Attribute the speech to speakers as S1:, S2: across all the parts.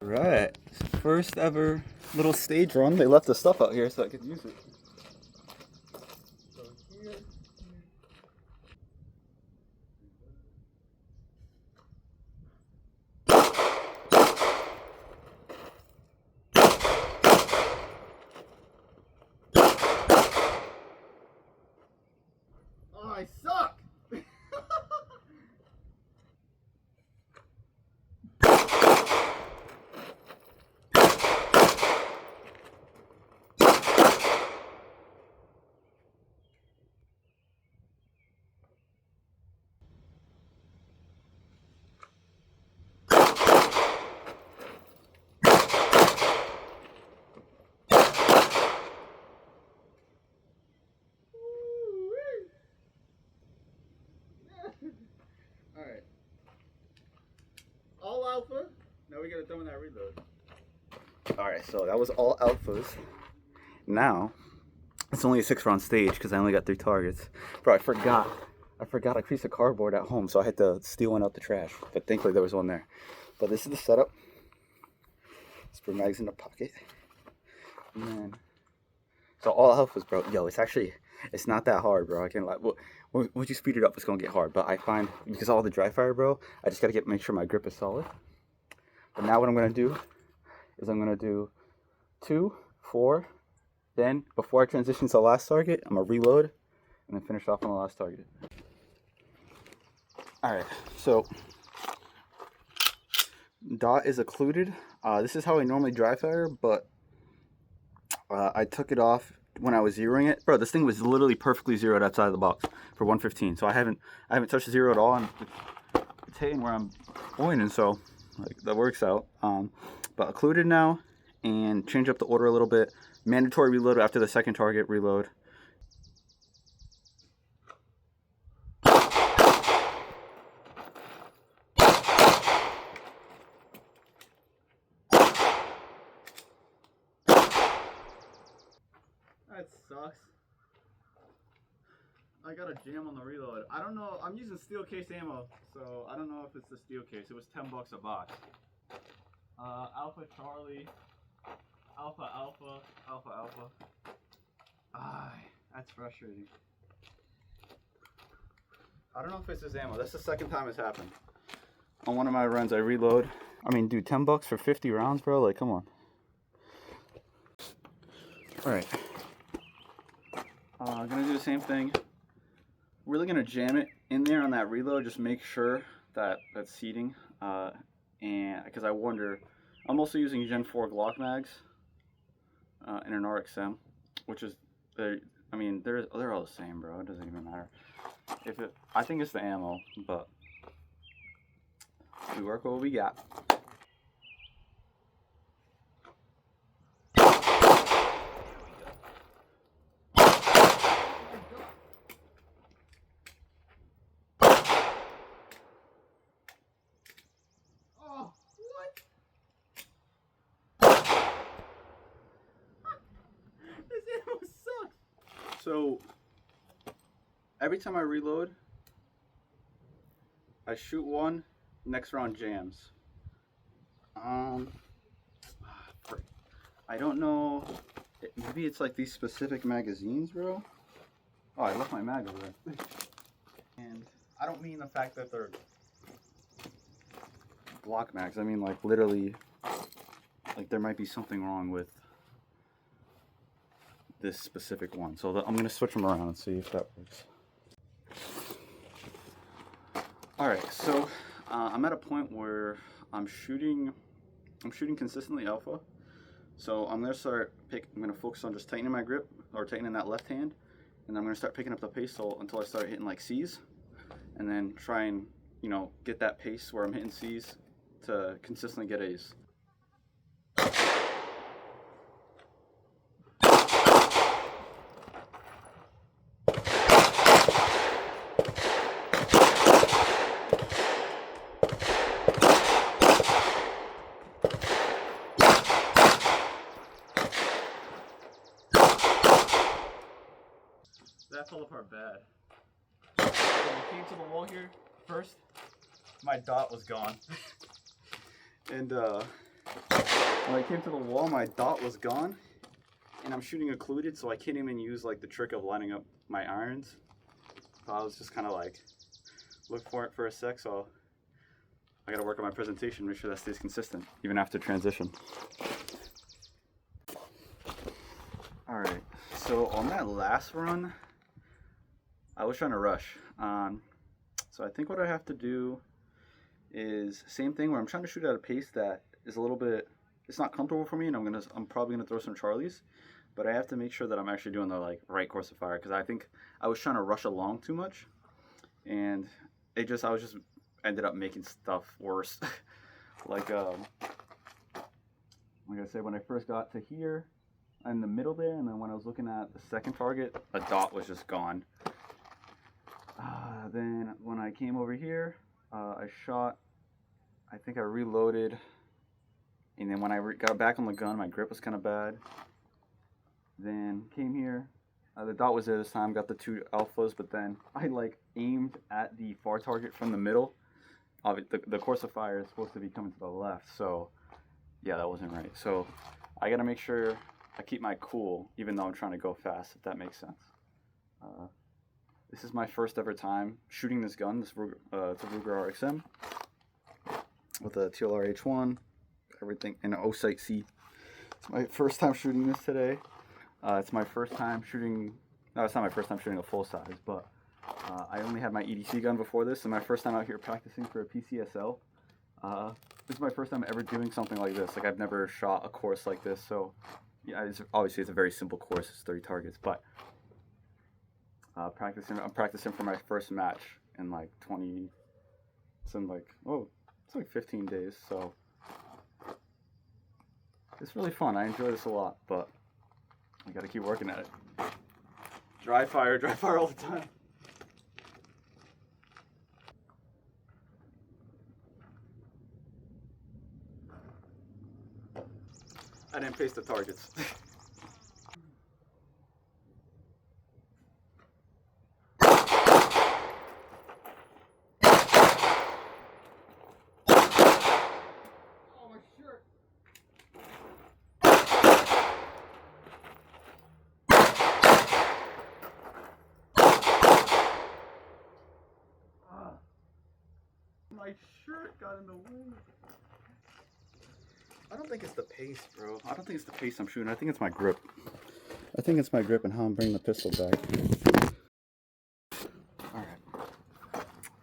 S1: Right, first ever little stage run. They left the stuff out here so I could use it. So here. Oh, I suck! Alright. All alpha. Now we gotta throw in that reload. Alright, so that was all alphas. Now, it's only a 6-round stage because I only got 3 targets. Bro, I forgot a piece of cardboard at home, so I had to steal one out the trash. But thankfully there was one there. But this is the setup. Spare mags in the pocket. And then, so all alphas, bro. Yo, it's not that hard, bro. I can't lie. Once you speed it up, it's gonna get hard. But I find, because of all the dry fire, bro, I just gotta make sure my grip is solid. But now what I'm gonna do is I'm gonna do 2, 4. Then, before I transition to the last target, I'm gonna reload and then finish off on the last target. Alright, so dot is occluded. This is how I normally dry fire, but I took it off when I was zeroing it. Bro, this thing was literally perfectly zeroed outside of the box for 115. So I haven't touched the zero at all, and it's hitting where I'm pointing, so like that works out. But occluded now, and change up the order a little bit. Mandatory reload after the second target reload. That sucks. I got a jam on the reload. I don't know. I'm using steel case ammo, so I don't know if it's the steel case. It was $10 a box. Alpha Charlie, Alpha Alpha, Alpha Alpha. Ah, that's frustrating. I don't know if it's this ammo. That's the second time it's happened. On one of my runs, I reload. I mean, dude, $10 for 50 rounds, bro? Like, come on. Alright. I'm gonna do the same thing. Really gonna jam it in there on that reload. Just make sure that that's seating. And because I wonder, I'm also using Gen 4 Glock mags in an RXM, which is, I mean, they're all the same, bro. It doesn't even matter. I think it's the ammo, but we work with what we got. So every time I reload, I shoot one, next round jams. I don't know, maybe it's like these specific magazines, bro. Oh, I left my mag over there. And I don't mean the fact that they're Glock mags. I mean, like, literally, like, there might be something wrong with this specific one. So I'm gonna switch them around and see if that works. Alright, so I'm at a point where I'm shooting consistently alpha. So I'm gonna focus on just tightening my grip, or tightening that left hand, and I'm gonna start picking up the pace until I start hitting like C's, and then try and, you know, get that pace where I'm hitting C's to consistently get A's. That fell apart bad. When I came to the wall here first, my dot was gone. And When I came to the wall, my dot was gone, and I'm shooting occluded, so I can't even use like the trick of lining up my irons. So I was just kind of like, look for it for a sec, so I gotta work on my presentation, make sure that stays consistent, even after transition. Alright, so on that last run, I was trying to rush. So I think what I have to do is same thing where I'm trying to shoot at a pace that is a little bit, it's not comfortable for me, and I'm probably gonna throw some Charlies, but I have to make sure that I'm actually doing the like right course of fire, because I think I was trying to rush along too much, and I was just ended up making stuff worse. like I said, when I first got to here, in the middle there, and then when I was looking at the second target, a dot was just gone. Then when I came over here, I shot, I think I reloaded, and then when I got back on the gun, my grip was kind of bad. Then came here, the dot was there this time, got the 2 alphas, but then I like aimed at the far target from the middle. The course of fire is supposed to be coming to the left, so yeah, that wasn't right. So I gotta make sure I keep my cool, even though I'm trying to go fast, if that makes sense. This is my first ever time shooting this gun. It's a Ruger RXM with a TLR H1, everything, and an O-Sight C. It's my first time shooting this today. It's my first time shooting, no, it's not my first time shooting a full size, but I only had my EDC gun before this, and my first time out here practicing for a PCSL. This is my first time ever doing something like this. Like, I've never shot a course like this, so yeah, obviously it's a very simple course. It's 30 targets, but I'm practicing for my first match in like 15 days, so it's really fun. I enjoy this a lot, but I gotta keep working at it. Dry fire all the time. I didn't paste the targets. My shirt got in the way. I don't think it's the pace, bro. I don't think it's the pace I'm shooting. I think it's my grip. I think it's my grip and how I'm bringing the pistol back.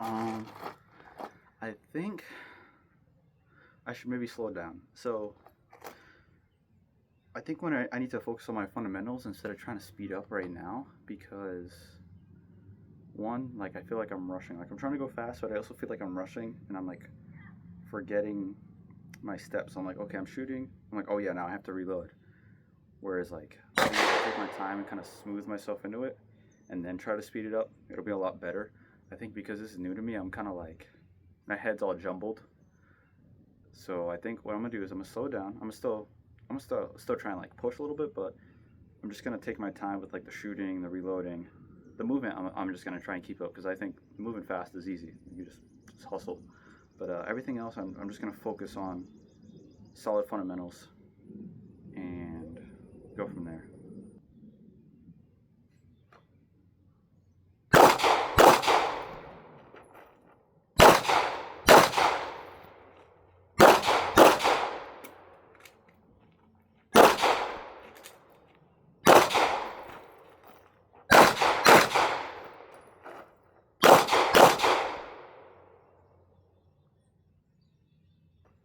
S1: Alright. I think I should maybe slow it down. So, I think when I need to focus on my fundamentals instead of trying to speed up right now, because one, like, I feel like I'm rushing. Like, I'm trying to go fast, but I also feel like I'm rushing, and I'm like forgetting my steps. I'm like, okay, I'm shooting. I'm like, oh yeah, now I have to reload. Whereas, like, I take my time and kind of smooth myself into it, and then try to speed it up. It'll be a lot better. I think because this is new to me, I'm kind of like, my head's all jumbled. So I think what I'm gonna do is I'm gonna slow down. I'm gonna still try and like push a little bit, but I'm just gonna take my time with like the shooting, the reloading. The movement, I'm just gonna try and keep up, because I think moving fast is easy. You just hustle. But everything else, I'm just gonna focus on solid fundamentals and go from there.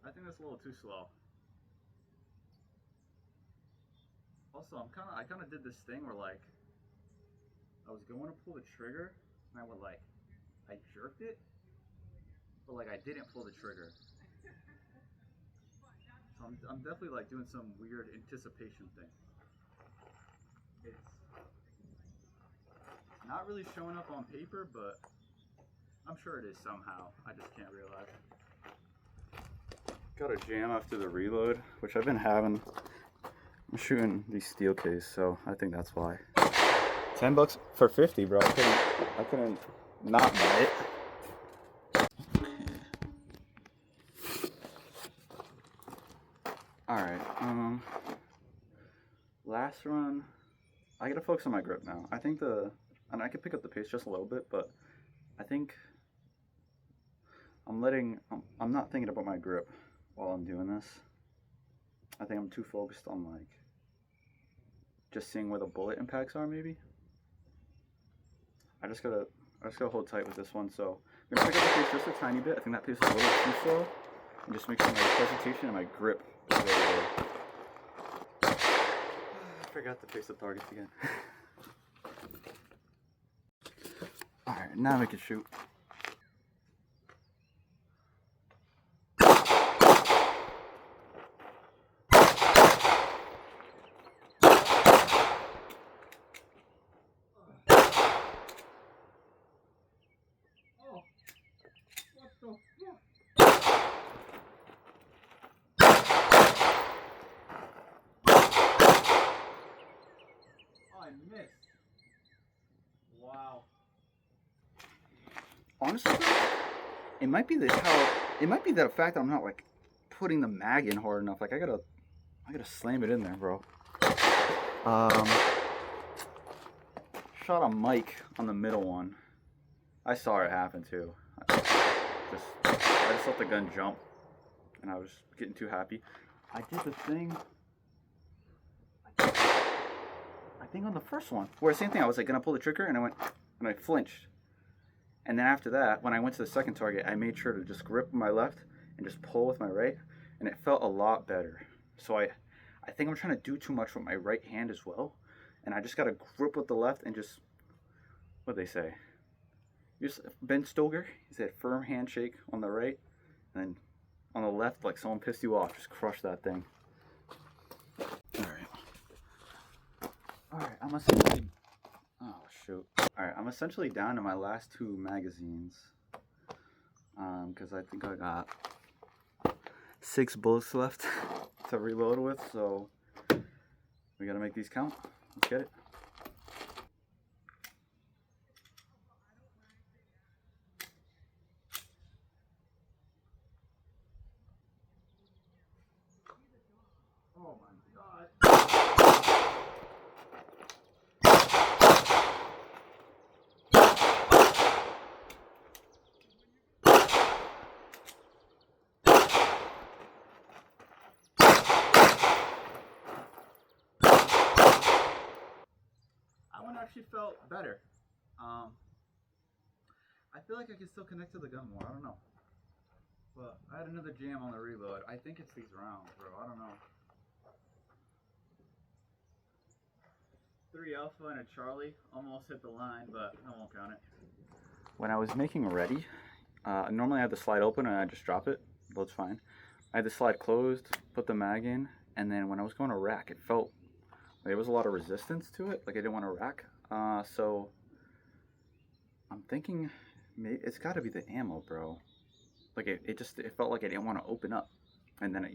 S1: I think that's a little too slow. Also, I kind of did this thing where, like, I was going to pull the trigger, and I jerked it, but like I didn't pull the trigger. So I'm definitely like doing some weird anticipation thing. It's not really showing up on paper, but I'm sure it is somehow. I just can't realize. Got a jam after the reload, which I've been having. I'm shooting these steel case, so I think that's why. $10 for 50, bro. I couldn't not buy it. Alright, last run, I gotta focus on my grip now. I think and I can pick up the pace just a little bit, but I think I'm not thinking about my grip while I'm doing this. I think I'm too focused on like just seeing where the bullet impacts are maybe. I just gotta hold tight with this one. So I'm gonna pick up the pace just a tiny bit. I think that pace is a little too slow. And just make sure my presentation and my grip is really good. I forgot to pace the targets again. Alright, now we can shoot. I missed. Wow. Honestly, it might be the fact that I'm not like putting the mag in hard enough. Like I gotta slam it in there, bro. Shot a mic on the middle one. I saw it happen too. I just let the gun jump, and I was getting too happy. I did the thing. I think on the first one, where the same thing, I was like gonna pull the trigger and I flinched. And then after that, when I went to the second target, I made sure to just grip with my left and just pull with my right, and it felt a lot better. So I think I'm trying to do too much with my right hand as well, and I just gotta grip with the left and just, what they say? Just Ben Stoker, he said firm handshake on the right, and then on the left, like someone pissed you off, just crush that thing. Alright, I'm essentially, oh shoot. Alright, I'm essentially down to my last 2 magazines. Because I think I got 6 bullets left to reload with, so we gotta make these count. Let's get it. Oh my god. That one actually felt better. I feel like I can still connect to the gun more. I don't know. But I had another jam on the reload. I think it's these rounds, bro. I don't know. 3 Alpha and a Charlie almost hit the line, but I won't count it. When I was making ready, normally I have the slide open and I just drop it. Loads fine. I had the slide closed, put the mag in, and then when I was going to rack, it felt like there was a lot of resistance to it. Like I didn't want to rack. So I'm thinking maybe it's got to be the ammo, bro. Like it felt like I didn't want to open up, and then it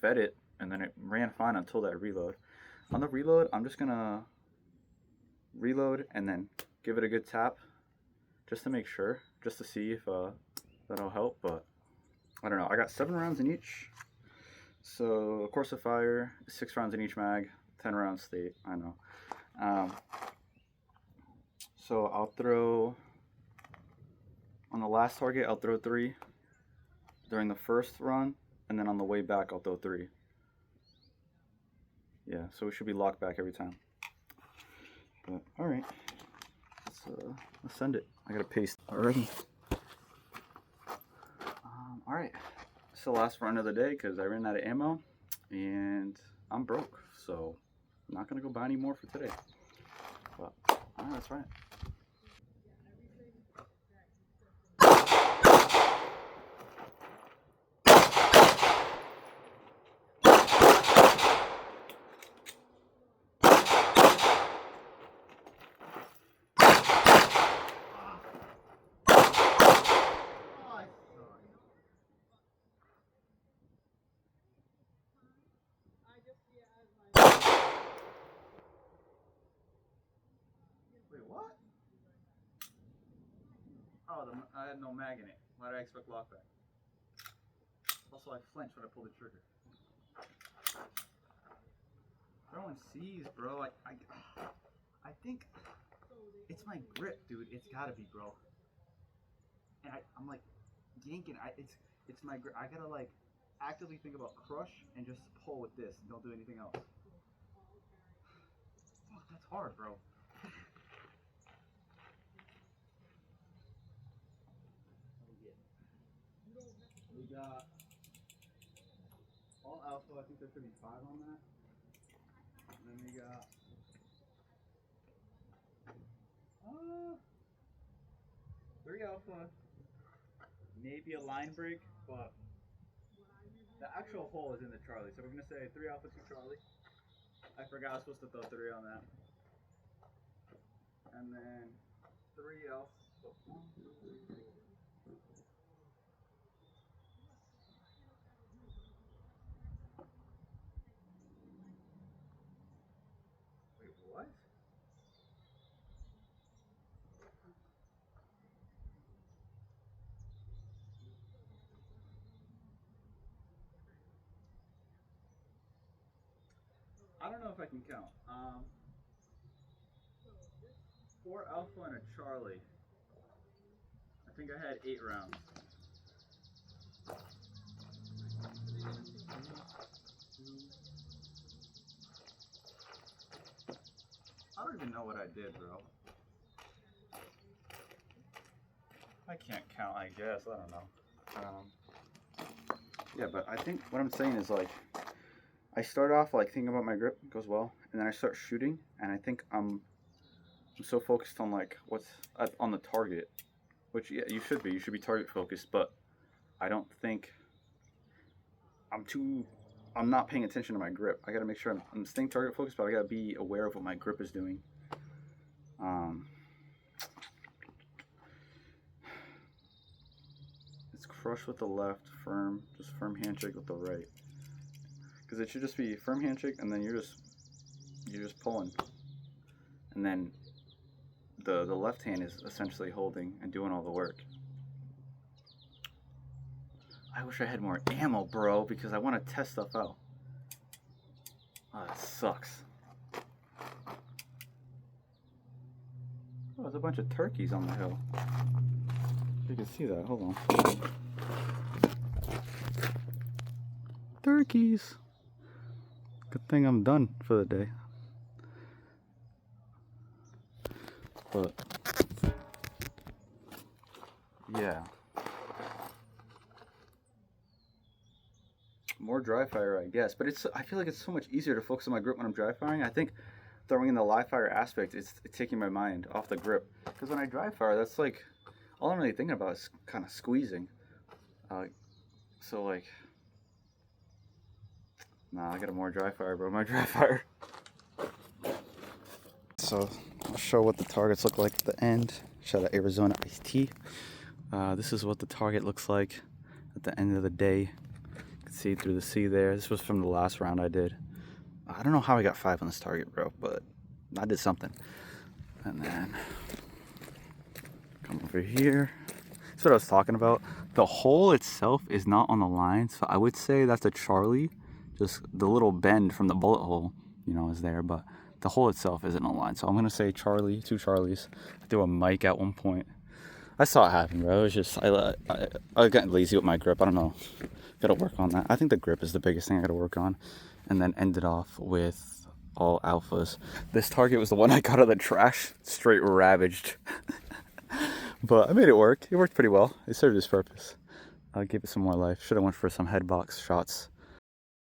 S1: fed it, and then it ran fine until that reload. On the reload, I'm just gonna reload and then give it a good tap, just to make sure, just to see if that'll help. But I don't know. I got 7 rounds in each, so course of fire, 6 rounds in each mag, 10 rounds state. I know. So I'll throw. On the last target, I'll throw 3 during the first run, and then on the way back, I'll throw 3. Yeah, so we should be locked back every time. But, alright. Let's send it. I gotta paste already. Alright. It's the last run of the day because I ran out of ammo, and I'm broke. So, I'm not gonna go buy any more for today. But, alright, that's right. Wait, what? Oh, I had no mag in it. Why did I expect lockback? Also, I flinched when I pulled the trigger. Throwing C's, bro. I think it's my grip, dude. It's gotta be, bro. And I'm like yanking. It's my grip. I gotta like actively think about crush and just pull with this and don't do anything else. Fuck, that's hard, bro. We got all alpha. I think there should be 5 on that. And then we got 3 alpha, maybe a line break, but the actual hole is in the Charlie. So we're gonna say 3 alpha, 2 Charlie. I forgot I was supposed to throw 3 on that. And then 3 alpha. So 1, 2, 3, 4. Wait, what? I don't know if I can count. 4 alpha and a Charlie. I think I had 8 rounds. I don't even know what I did, bro. I can't count, I guess. I don't know. Yeah, but I think what I'm saying is like, I start off like thinking about my grip, goes well, and then I start shooting, and I think I'm so focused on like what's on the target, which yeah, you should be. You should be target focused, but I don't think I'm not paying attention to my grip. I gotta make sure I'm staying target focused, but I gotta be aware of what my grip is doing. It's crush with the left, firm, just firm handshake with the right. Because it should just be firm handshake, and then you're just pulling, and then the left hand is essentially holding and doing all the work. I wish I had more ammo, bro, because I want to test stuff out. Oh, that sucks. Oh, there's a bunch of turkeys on the hill. You can see that. Hold on. Turkeys. Good thing I'm done for the day. But yeah, more dry fire, I guess. But I feel like it's so much easier to focus on my grip when I'm dry firing. I think throwing in the live fire aspect, it's taking my mind off the grip. Because when I dry fire, that's like all I'm really thinking about is kind of squeezing. So like, nah, I got a more dry fire, bro. My dry fire. So I'll show what the targets look like at the end. Shout out Arizona Iced Tea. This is what the target looks like at the end of the day. You can see through the sea there. This was from the last round I did. I don't know how I got 5 on this target, bro, but I did something. And then come over here. That's what I was talking about. The hole itself is not on the line, so I would say that's a Charlie. Just the little bend from the bullet hole, you know, is there, but the hole itself isn't on the line. So I'm gonna say Charlie, 2 Charlies. I threw a mic at one point. I saw it happen, bro. It was just I got lazy with my grip. I don't know. Gotta work on that. I think the grip is the biggest thing I gotta work on. And then ended off with all alphas. This target was the one I got out of the trash, straight ravaged. But I made it work. It worked pretty well. It served its purpose. I gave it some more life. Should have went for some head box shots.